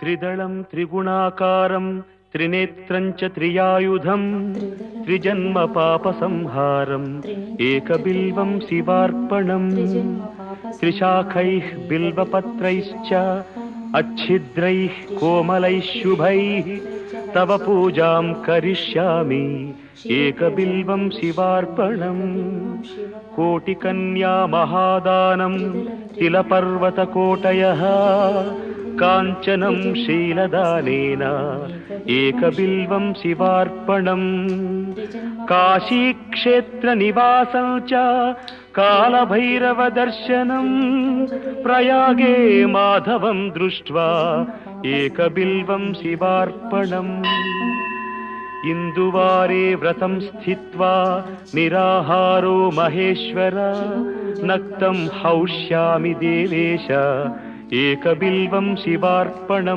त्रिदलं त्रिगुणाकारं त्रिनेत्रं च त्रियायुधं त्रिजन्म पापसंहारम् एकबिल्वं शिवार्पणम् त्रिशाखैः बिल्वपत्रैश्च अच्छिद्रैः कोमलैः शुभैः तव पूजां करिष्यामि एकबिल्वं शिवार्पणम् कोटिकन्या महादानं तिलपर्वतकोटयः काञ्चनं शीलदानेन एकबिल्वं शिवार्पणम् काशीक्षेत्रनिवासं च कालभैरवदर्शनं प्रयागे माधवं दृष्ट्वा एकबिल्वं शिवार्पणम् इन्दुवारे व्रतं स्थित्वा निराहारो महेश्वर नक्तं हौष्यामि देवेश एकबिल्वं शिवार्पणम्।